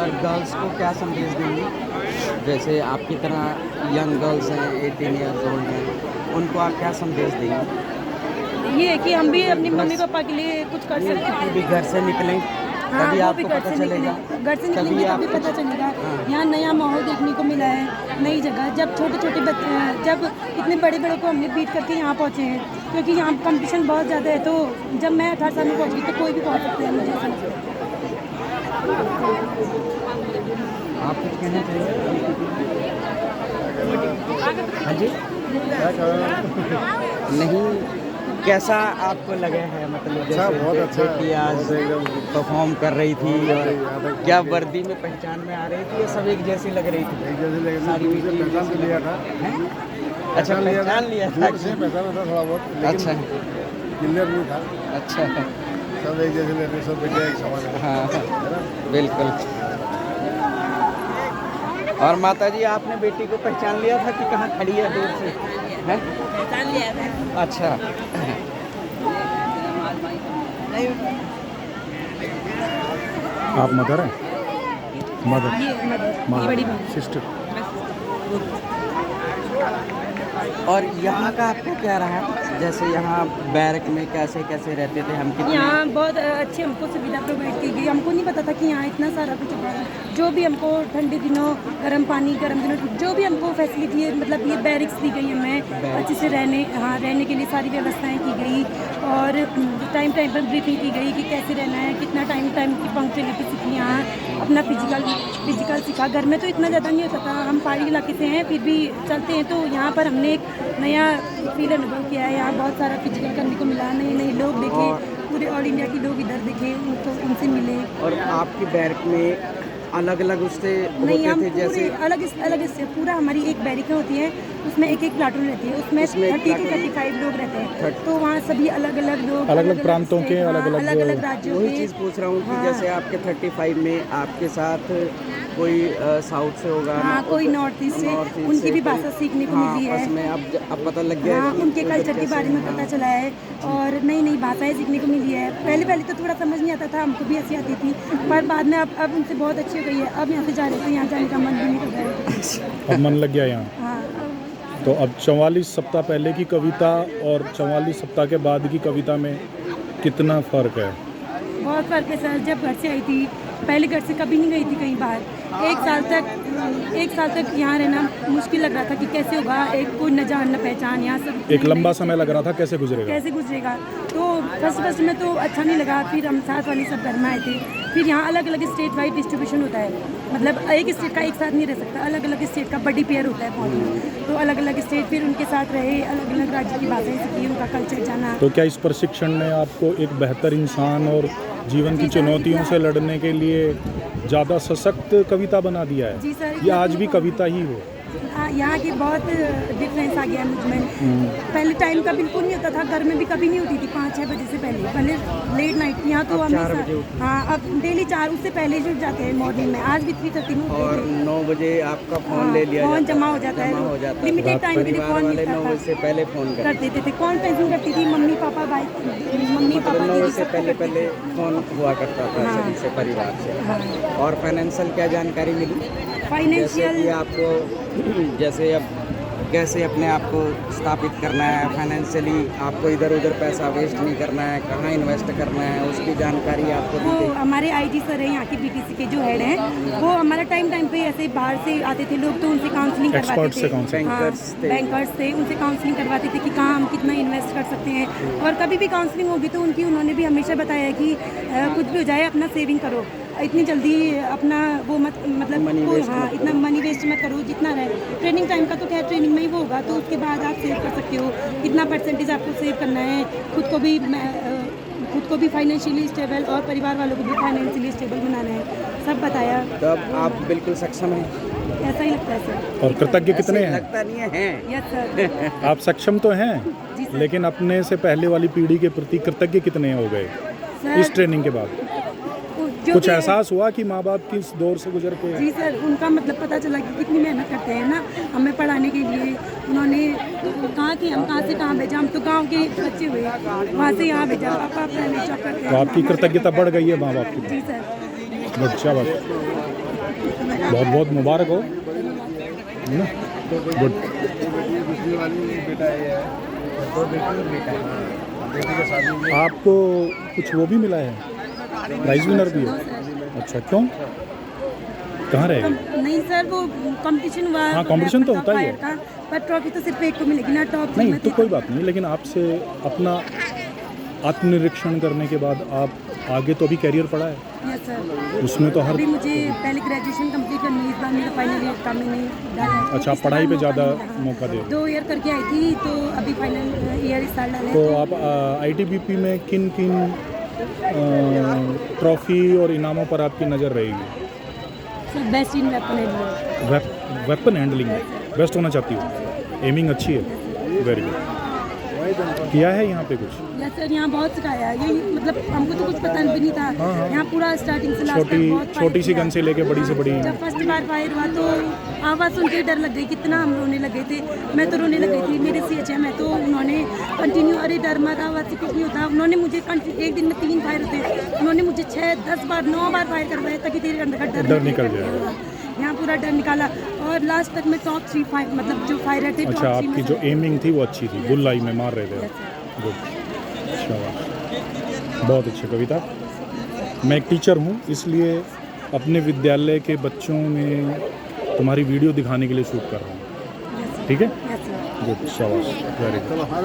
और गर्ल्स को क्या संदेश देंगे? जैसे आपकी तरह यंग गर्ल्स हैं, 18 ईयर्स ओल्ड हैं, उनको आप क्या संदेश देंगे? ये है कि हम भी अपनी घर मम्मी से- पापा के लिए कुछ कर सकते हैं। कभी घर से निकलें हाँ, तभी वो भी आपको घर पता से चलेगा। निकलें, घर से निकलेंगे तभी तभी आपको पता चलेगा। हाँ। यहाँ नया माहौल देखने को मिला है, नई जगह। जब छोटे छोटे बच्चे, जब इतने बड़े बड़ों को हमने बीट करके यहाँ पहुँचे हैं, क्योंकि यहाँ कंपटीशन बहुत ज़्यादा है। तो जब मैं 18 साल में पहुँच गई तो कोई भी पहुँच सकता है, मुझे ऐसा लगता है। आप कुछ कहना चाहिए? हाँ जी। नहीं, कैसा आपको लगा है? मतलब अच्छा, जैसे बहुत अच्छा बेटी आज परफॉर्म कर रही थी और क्या वर्दी में पहचान में आ रही थी, या सब एक जैसी लग रही थी? सारी मुझे पहचान तो लिया था। हैं? अच्छा, पहचान लिया था। पहचान था थोड़ा बहुत, अच्छा क्लियर नहीं था। अच्छा, सब एक जैसे लेते, सब बेटे एक समान है। हाँ बिल्कुल। और माता जी, आपने बेटी को पहचान लिया था कि कहाँ खड़ी है दूर से? हैं? पहचान लिया था। अच्छा। आप मदर हैं? मदर, ये मदर, ये बड़ी बहन। सिस्टर। और यहाँ का आपको क्या रहा? जैसे यहाँ बैरक में कैसे कैसे रहते थे हम? कितने यहाँ बहुत अच्छी हमको सुविधा प्रोवाइड की गई। हमको नहीं पता था कि यहाँ इतना सारा कुछ होगा। जो भी हमको ठंडे दिनों गर्म पानी, गर्म दिनों जो भी हमको फैसिलिटी है, मतलब ये बैरिक्स दी गई हमें अच्छे से रहने के लिए सारी व्यवस्थाएं की गई। और टाइम टाइम पर ब्रीफिंग की गई कि कैसे रहना है, कितना टाइम की पंक्चुअलिटी सीखी। यहाँ अपना फिजिकल सीखा। घर में तो इतना ज़्यादा नहीं होता था, हम पहाड़ी इलाके से हैं, फिर भी चलते हैं। तो यहाँ पर हमने एक नया फील अनुभव किया है। यहाँ बहुत सारा फिजिकल करने को मिला, नए नए लोग देखे, पूरे ऑल इंडिया के लोग इधर देखे, उनसे मिले। और आपकी बैरक में अलग अलग उससे नहीं, होते हम थे पूरे जैसे? अलग से पूरा हमारी एक बैरिकें होती है, उसमें एक एक प्लाटून रहती है, उसमें 30 to 35 लोग रहते हैं। तो वहाँ सभी अलग अलग लोग, अलग-अलग प्रांतों के, अलग-अलग राज्यों वही के। चीज़ पूछ रहा हूँ कि हाँ। जैसे आपके 35 में आपके साथ कोई साउथ से होगा, हाँ, कोई नॉर्थ ईस्ट से, नॉर्थ ईस्ट उनकी से, भी कोई- भाषा सीखने को हाँ, मिली है। आपस में अब पता लग गया है हाँ, कि उनके उधर कल्चर के कैसे- बारे में पता हाँ। चला है और नई नई भाषाएं सीखने को मिली है। पहले तो थोड़ा समझ नहीं आता था, हमको भी ऐसी आती थी, पर बाद में अब उनसे बहुत अच्छी हो गई है। अब यहाँ से जा रहे थे, यहाँ जाने का मन भी नहीं कर रहा है। अब मन लग गया यहाँ। हाँ, तो अब 44 सप्ताह पहले की कविता और 44 सप्ताह के बाद की कविता में कितना फ़र्क है? बहुत फर्क है सर। जब घर से आई थी, पहले घर से कभी नहीं गई थी कहीं बाहर। एक साल तक यहाँ रहना मुश्किल लग रहा था कि कैसे होगा, एक कोई न जान न पहचान। यहाँ सब एक लंबा समय लग रहा था, कैसे गुजरेगा? कैसे गुजरेगा। तो फर्स्ट में तो अच्छा नहीं लगा। फिर हम साथ वाले सब घर में आए थे। फिर यहाँ अलग अलग स्टेट वाइज डिस्ट्रीब्यूशन होता है, मतलब एक स्टेट का एक साथ नहीं रह सकता, अलग अलग स्टेट का बडी पेयर होता है फौज में। तो अलग अलग स्टेट फिर उनके साथ रहे, अलग अलग राज्य की भाषाएं सीखी, उनका कल्चर जाना। तो क्या इस प्रशिक्षण ने आपको एक बेहतर इंसान और जीवन की चुनौतियों से लड़ने के लिए ज़्यादा सशक्त कविता बना दिया है? जी सर। या आज भी कविता ही हो? यहाँ की बहुत डिफरेंस आ गया है मुझमें। पहले टाइम का बिल्कुल नहीं होता था, घर में भी कभी नहीं होती थी 5-6 बजे से पहले लेट नाइट। यहाँ तो अब 4 बजे हमेशा, हाँ, अब डेली 4, उससे पहले ही जुट जाते हैं मॉर्निंग में। आज भी 3:30 में उठते और थे। 9 बजे आपका फ़ोन ले लिया फ़ोन जाता जमा था, हो जाता जमा हो है, जाता लिमिटेड था। टाइम के लिए परिवार फ़ोन वाले मिलता 9 था, बजे से पहले फ़ोन कर देते थे। कौन टेंशन करती थी? मम्मी पापा, भाई, मम्मी मतलब पापा 9 दीदी बजे से सबको करते पहले थे। फ़ोन हुआ करता था हाँ। सभी से, परिवार से। हाँ। और फाइनेंशियल क्या जानकारी मिली? जैसे फाइनेंशियल कि आपको जैसे अब कैसे अपने आप को स्थापित करना है फाइनेंशियली, आपको इधर उधर पैसा वेस्ट नहीं करना है, कहाँ इन्वेस्ट करना है, उसकी जानकारी आपको दी वो गई? हमारे आईजी सर हैं यहाँ के बीटीसी के जो हेड हैं, वो हमारा टाइम पे ऐसे बाहर से आते थे लोग, तो उनसे काउंसलिंग करवाते Experts से थे। counseling। बैंकर्स थे। बैंकर्स थे, उनसे काउंसलिंग करवाते थे कि कहाँ हम कितना इन्वेस्ट कर सकते हैं। और कभी भी काउंसलिंग होगी तो उन्होंने भी हमेशा बताया कि कुछ भी हो जाए अपना सेविंग करो, इतनी जल्दी अपना वो मतलब Money waste हाँ, मत इतना मनी वेस्ट मत करो जितना रहे। ट्रेनिंग टाइम का तो खैर ट्रेनिंग में ही वो होगा, तो उसके बाद आप सेव कर सकते हो, कितना परसेंटेज आपको सेव करना है, खुद को भी फाइनेंशियली स्टेबल और परिवार वालों को भी फाइनेंशियली स्टेबल बनाना है, सब बताया। तब आप बिल्कुल सक्षम हैं? ऐसा ही लगता है सर। और कृतज्ञ कितने ऐसे हैं? लगता नहीं है, हैं। Yes sir. आप सक्षम तो हैं, जी सर। लेकिन अपने से पहले वाली पीढ़ी के प्रति कृतज्ञ कितने हो गए सर, इस ट्रेनिंग के बाद? जो कुछ भी है- एहसास हुआ कि माँ बाप किस दौर से गुजर के? जी सर, उनका मतलब पता चला कि कितनी मेहनत करते हैं ना हमें पढ़ाने के लिए। उन्होंने कहा कि हम कहाँ से कहाँ भेजा, हम तो गांव के बच्चे हुए, वहाँ से यहाँ भेजा, पापा प्राइवेट जॉब करते तो हैं। आपकी कृतज्ञता बढ़ गई है माँ बाप की? जी सर। अच्छा बात। बहुत बहुत मुबारक हो, है ना? गुड। आपको कुछ वो भी मिला है, प्राइज विनर भी है? अच्छा, क्यों, कहाँ रहेगा? नहीं सर, वो कंपटीशन हुआ। हाँ, कंपटीशन तो होता ही है। था, पर ट्रॉफी तो सिर्फ एक को मिलेगी ना, टॉप नहीं तो कोई बात नहीं, लेकिन आपसे अपना आत्मनिरीक्षण करने के बाद आप आगे तो अभी कैरियर पड़ा है, यस सर। उसमें तो हर अभी मुझे पहले ग्रेजुएशन कंप्लीट करनी है, इस बार मेरा फाइनल ईयर का मैंने डाला है। अच्छा, इस बार पढ़ाई पे मौका ज़्यादा मिला, हाँ। मौका दे। 2 ईयर करके आई थी, तो अभी फाइनल ईयर इस साल डाला है। तो आप आईटीबीपी में किन किन ट्रॉफी और इनामों पर आपकी नज़र रहेगी? Sir best in weapon weapon handling में बेस्ट होना चाहती हो, एमिंग अच्छी है, वेरी गुड। किया है यहाँ पे कुछ? यस सर, यहाँ बहुत सिखाया है, ये मतलब हमको तो कुछ पता भी नहीं था। हाँ। यहाँ पूरा स्टार्टिंग से लास्ट तक बहुत छोटी सी फायर गन से लेके बड़ी से बड़ी। जब फर्स्ट बार फायर हुआ तो आवाज़ सुन के डर लग गई, कितना हम रोने लगे थे। मैं तो रोने लग गई थी, मेरे CHM है तो उन्होंने कंटिन्यू, अरे डर मत, आवाज़ से कुछ नहीं होता। उन्होंने मुझे एक दिन में 3 फायर होते, उन्होंने मुझे 6, 10 बार, 9 बार फायर करवाया ताकि तेरे अंदर का डर निकल जाए। यहाँ पूरा डर निकाला और लास्ट तक मैं टॉप 3 फायर, मतलब जो फायर थे। अच्छा, आपकी जो एमिंग थी वो अच्छी थी, बुल्लाई में मार रहे थे। गुड, शाबाश, बहुत अच्छी कविता। मैं एक टीचर हूँ, इसलिए अपने विद्यालय के बच्चों में तुम्हारी वीडियो दिखाने के लिए शूट कर रहा हूँ, ठीक है? गुड, शाबाश, वेरी गुड।